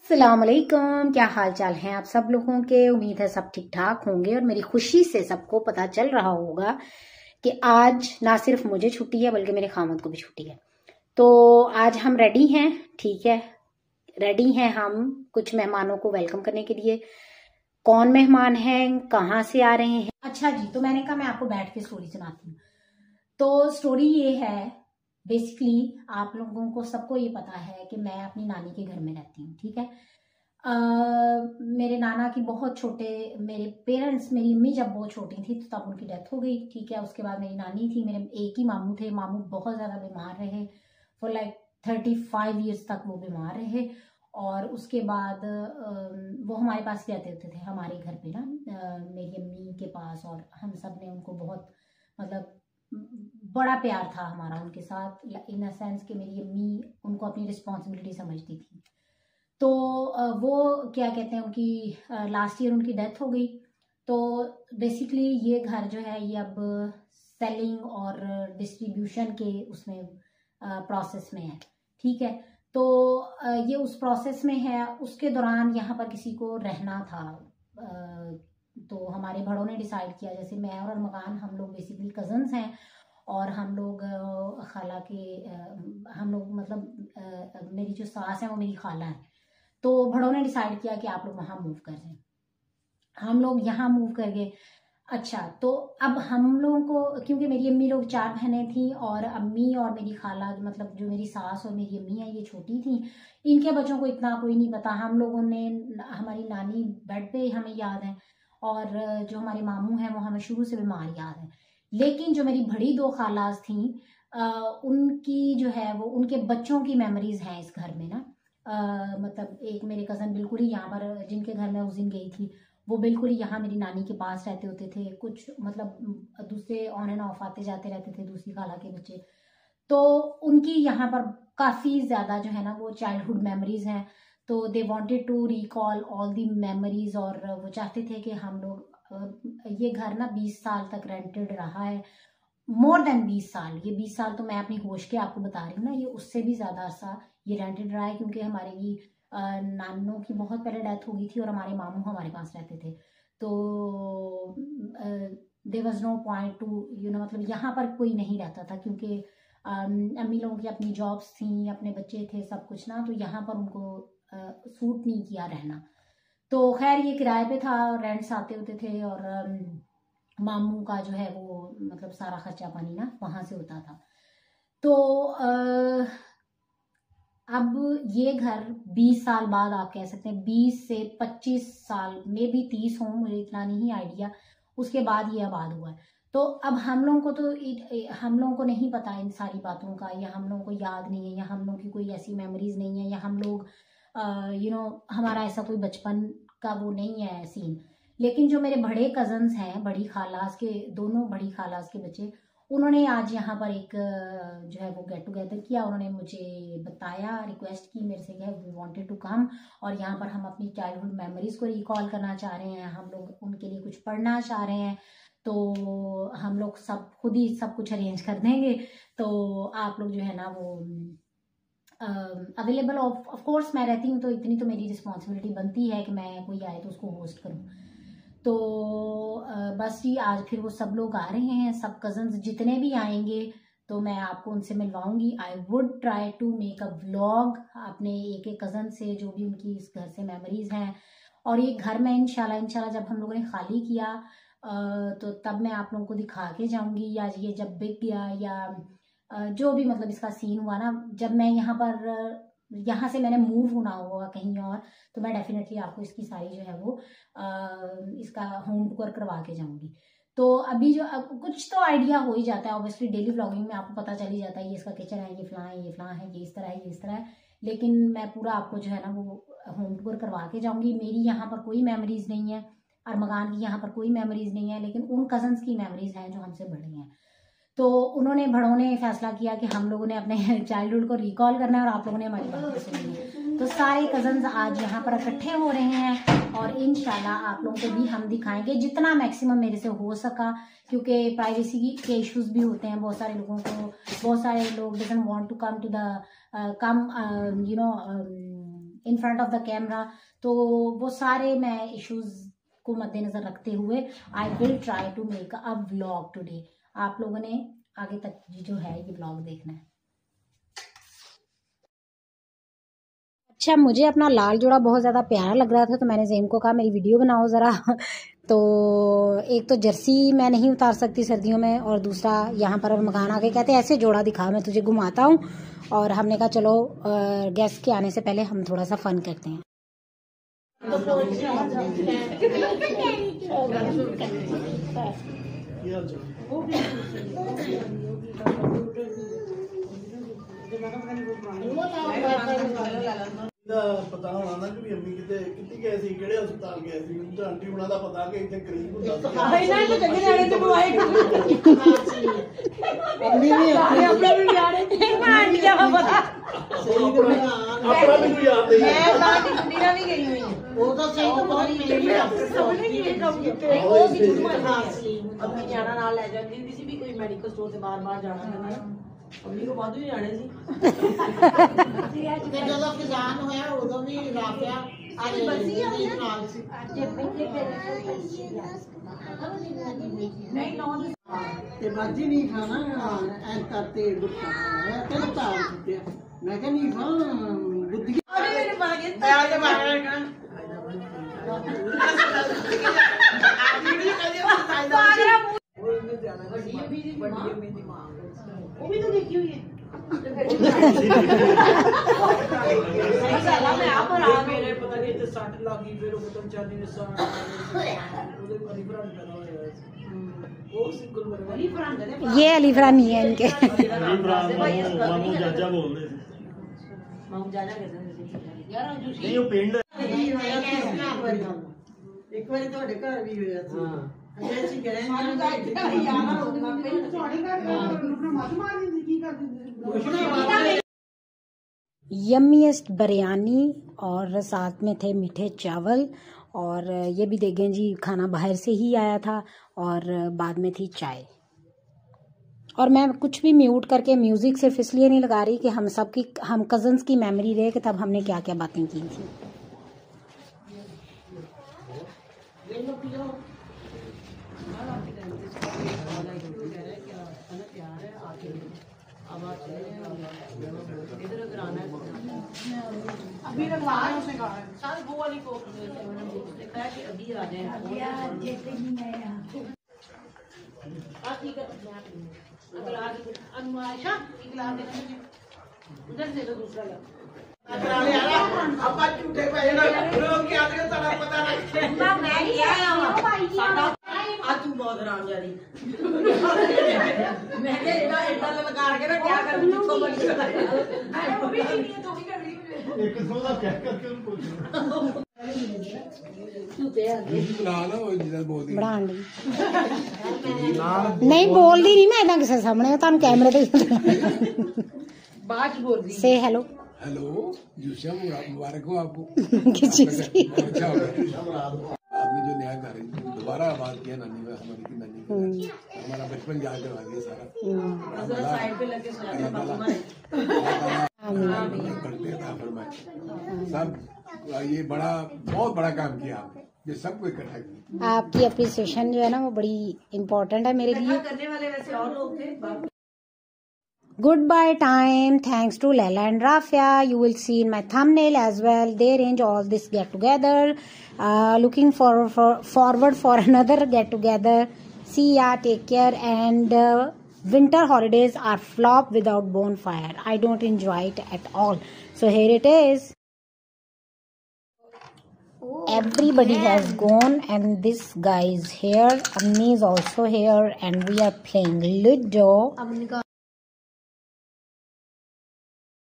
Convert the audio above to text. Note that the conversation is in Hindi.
अस्सलाम वालेकुम, क्या हाल चाल हैं आप सब लोगों के। उम्मीद है सब ठीक ठाक होंगे और मेरी खुशी से सबको पता चल रहा होगा कि आज ना सिर्फ मुझे छुट्टी है बल्कि मेरे खामद को भी छुट्टी है। तो आज हम रेडी हैं, ठीक है, रेडी हैं हम कुछ मेहमानों को वेलकम करने के लिए। कौन मेहमान हैं, कहाँ से आ रहे हैं। अच्छा जी, तो मैंने कहा मैं आपको बैठ के स्टोरी सुनाती हूँ। तो स्टोरी ये है, बेसिकली आप लोगों को सबको ये पता है कि मैं अपनी नानी के घर में रहती हूँ, ठीक है। मेरे नाना की बहुत छोटे, मेरे पेरेंट्स, मेरी अम्मी जब बहुत छोटी थी तो तब उनकी डेथ हो गई, ठीक है। उसके बाद मेरी नानी थी, मेरे एक ही मामू थे। मामू बहुत ज़्यादा बीमार रहे, फॉर लाइक 35 ईयर्स तक वो बीमार रहे। और उसके बाद वो हमारे पास रहते होते थे, हमारे घर पे ना, मेरी अम्मी के पास। और हम सब ने उनको बहुत, मतलब बड़ा प्यार था हमारा उनके साथ, इन अ सेंस कि मेरी अम्मी उनको अपनी रिस्पॉन्सिबिलिटी समझती थी। तो वो क्या कहते हैं, उनकी लास्ट ईयर उनकी डेथ हो गई। तो बेसिकली ये घर जो है ये अब सेलिंग और डिस्ट्रीब्यूशन के उसमें प्रोसेस में है, ठीक है। तो ये उस प्रोसेस में है। उसके दौरान यहाँ पर किसी को रहना था, तो हमारे बड़ों ने डिसाइड किया, जैसे मैं और अरमगान, हम लोग बेसिकली कजन्स हैं और हम लोग खाला के, हम लोग मतलब मेरी जो सास है वो मेरी खाला है। तो बड़ों ने डिसाइड किया कि आप लोग वहाँ मूव कर जाएं। हम लोग यहाँ मूव कर गए। अच्छा, तो अब हम लोगों को, क्योंकि मेरी अम्मी लोग 4 बहनें थी और अम्मी और मेरी खाला, मतलब जो मेरी सास और मेरी अम्मी है, ये छोटी थी, इनके बच्चों को इतना कोई नहीं पता। हम लोगों ने, हमारी नानी बेड पे हमें याद है और जो हमारे मामू हैं वो हमें शुरू से बीमार याद है। लेकिन जो मेरी बड़ी 2 खालास थी, उनकी जो है वो, उनके बच्चों की मेमोरीज हैं इस घर में ना। मतलब एक मेरे कज़न बिल्कुल ही यहाँ पर, जिनके घर में उस दिन गई थी, वो बिल्कुल ही यहाँ मेरी नानी के पास रहते होते थे। कुछ मतलब दूसरे ऑन एंड ऑफ आते जाते रहते थे, दूसरी खाला के बच्चे। तो उनकी यहाँ पर काफ़ी ज़्यादा जो है ना वो चाइल्डहुड मेमोरीज हैं। तो they wanted to recall all the memories, और वो चाहते थे कि हम लोग, ये घर ना 20 साल तक रेंटेड रहा है, मोर देन 20 साल। ये 20 साल तो मैं अपनी होश के आपको बता रही हूँ ना, ये उससे भी ज़्यादा अरसा ये रेंटेड रहा है, क्योंकि हमारे की नानों की बहुत पहले डेथ हो गई थी और हमारे मामू हमारे पास रहते थे। तो there was no point to मतलब यहाँ पर कोई नहीं रहता था, क्योंकि अम्मी लोगों की अपनी जॉब्स थी, अपने बच्चे थे, सब कुछ ना, तो यहाँ पर उनको सूट नहीं किया रहना। तो खैर ये किराए पे था, रेंट्स आते होते थे और मामू का जो है वो मतलब सारा खर्चा पानी ना वहाँ से होता था। तो अब ये घर 20 साल बाद, आप कह सकते हैं 20 से 25 साल में भी 30 हो, मुझे इतना नहीं आइडिया, उसके बाद ये आबाद हुआ है। तो अब हम लोगों को तो हम लोगों को नहीं पता इन सारी बातों का, या हम लोगों को याद नहीं है, या हम लोगों की कोई ऐसी मेमोरीज नहीं है, या हम लोग हमारा ऐसा कोई बचपन का वो नहीं है सीन। लेकिन जो मेरे बड़े कजन्स हैं, बड़ी खालास के, दोनों बड़ी खालास के बच्चे, उन्होंने आज यहाँ पर एक जो है वो गेट टुगेदर किया। उन्होंने मुझे बताया, रिक्वेस्ट की मेरे से कि वी वांटेड टू कम, और यहाँ पर हम अपनी चाइल्डहुड मेमोरीज को रिकॉल करना चाह रहे हैं, हम लोग उनके लिए कुछ पढ़ना चाह रहे हैं। तो हम लोग सब खुद ही सब कुछ अरेंज कर देंगे, तो आप लोग जो है ना वो अवेलेबल। ऑफ कोर्स मैं रहती हूँ तो इतनी तो मेरी रिस्पॉन्सिबिलिटी बनती है कि मैं कोई आए तो उसको होस्ट करूँ। तो बस जी, आज फिर वो सब लोग आ रहे हैं, सब कजन्स जितने भी आएंगे तो मैं आपको उनसे मिलवाऊंगी। I would try to make a vlog अपने एक एक कज़न से, जो भी उनकी इस घर से मेमोरीज हैं। और ये घर में इंशाल्लाह जब हम लोगों ने खाली किया तो तब मैं आप लोगों को दिखा के जाऊंगी, या ये जब बिक गया, या जो भी मतलब इसका सीन हुआ ना, जब मैं यहाँ पर, यहाँ से मैंने मूव होना होगा कहीं और, तो मैं डेफिनेटली आपको इसकी सारी जो है वो इसका होम टूर करवा के जाऊंगी। तो अभी जो अब कुछ तो आइडिया हो ही जाता है, ऑब्वियसली डेली व्लॉगिंग में आपको पता चल ही जाता है, ये इसका किचन है, ये फलां है, ये फलां है, ये इस तरह है, ये इस तरह है। लेकिन मैं पूरा आपको जो है ना वो होम टूर करवा के जाऊंगी। मेरी यहाँ पर कोई मेमोरीज नहीं है, अरमगान की यहाँ पर कोई मेमोरीज नहीं है, लेकिन उन कजन्स की मेमोरीज हैं जो हमसे बड़े हैं। तो उन्होंने, बड़ों ने फैसला किया कि हम लोगों ने अपने चाइल्डहुड को रिकॉल करना है और आप लोगों ने हमारी बातें सुनी है। तो सारे कजन्स आज यहाँ पर इकट्ठे हो रहे हैं और इंशाल्लाह आप लोगों को भी हम दिखाएंगे जितना मैक्सिमम मेरे से हो सका, क्योंकि प्राइवेसी के इश्यूज भी होते हैं बहुत सारे लोगों को। बहुत सारे लोग doesn't want to come to the come in front of the camera, तो वो सारे मैं इश्यूज को मद्देनजर रखते हुए I will try to make a vlog today. आप लोगों ने आगे तक जो है ये व्लॉग देखना है। अच्छा, मुझे अपना लाल जोड़ा बहुत ज़्यादा प्यारा लग रहा था, तो मैंने ज़ेम को कहा मेरी वीडियो बनाओ ज़रा। तो एक तो जर्सी मैं नहीं उतार सकती सर्दियों में, और दूसरा यहाँ पर मकान आके कहते ऐसे जोड़ा दिखा, मैं तुझे घुमाता हूँ। और हमने कहा चलो गेस्ट के आने से पहले हम थोड़ा सा फन करते हैं। पता होना ना कि अम्मी किते कितनी गए सी, केड़े अस्पताल गए सी, तो आंटी हुणा दा पता कि इत्थे गरीब हुंदा सी। हां इना तो चंगे जाने ते बुआई अम्मी भी अपना भी याद है आंटी का पता सही तो अपना भी कोई याद नहीं है। मैं दादी दुनिया भी गई हुई है, वो तो सही तो बहुत मिले भी सबने ये काम कीते वो भी असली अपनी जाना नाल ले जांदी सी भी कोई मेडिकल स्टोर से बार-बार जाना करना अम्मी को बादू ही जाने सी ते जदों किसान होया उदों भी राफिया आज बसी नाल सी नहीं नौ ते बाजी नहीं खाना ऐ करते गुट्टा है ते ताल दिया मैं कह नहीं खा बुद्धि अरे मेरे पता के मैं आज बाहर का आज वीडियो कर लिया साइड वो इनने जाना बड़ी अम्मी दी मां वो भी तो देखी हुई है। सही साला मैं आप और आ मेरे पता नहीं तो 60 लागी फिर वो तो चांदी ने 60 उधर अलीफरान पैदा होया वो सिंगल बने अलीफरान दे ये अलीफरान नहीं है इनके अलीफरान मामू जाजा बोल रहे थे मामू जाजा कहते हैं यार जूसी नहीं वो पिंड एक बार तो घर भी होया था हां जैसी करें यम्मीएस्ट बिरयानी और साथ में थे मीठे चावल, और ये भी देखें जी खाना बाहर से ही आया था, और बाद में थी चाय। और मैं कुछ भी म्यूट करके म्यूज़िक सिर्फ इसलिए नहीं लगा रही कि हम कज़न्स की मेमोरी रहे कि तब हमने क्या क्या बातें की थी। अभी रखवाना है उसने कहा सारे वो वाली को देखा है कि अभी आ जाए जैसे नहीं आया ठीक है अगर आज अनुमाशा इकला देना उधर से तो दूसरा ला ਆਪਾਂ ਝੂਠੇ ਪੈ ਜਾਣਾ ਲੋਕ ਕੀ ਆਦਰੇ ਸਾਡਾ ਪਤਾ ਲੱਗ मैं नहीं आया हूं साडा आज तू बहुत रामजारी मैं के एडा एडा लगा के ना क्या कर किथों बन गया अरे वो भी नहीं है तो भी कर रही ਇੱਕ ਸੌ ਦਾ ਕਹਿ ਕਰਕੇ ਉਹਨੂੰ ਪੁੱਛਣਾ नहीं बोलती नहीं मैं इदा किसी सामने तुहानू कैमरे ते बात बोल रही से हेलो हेलो जूसिया मुबारक हो आपको किसी अच्छा हो आपने जो नया घर दोबारा आबाद किया नानी का हमारी की नानी का हमारा बचपन याद करवा दिया सारा साइड पे लगे सब ये बड़ा बहुत बड़ा काम किया आपने, ये सबको इकट्ठा किया। आपकी अप्रिसिएशन जो है ना वो बड़ी इम्पोर्टेंट है मेरे लिए। करने वाले वैसे और लोग थे Goodbye time. Thanks to Laila and Rafia. You will see in my thumbnail as well. They arrange all this get together. Looking forward for another get together. See ya. Take care. And winter holidays are flop without bonfire. I don't enjoy it at all. So here it is. Everybody has gone and this guy is here. Ammi is also here and we are playing Ludo.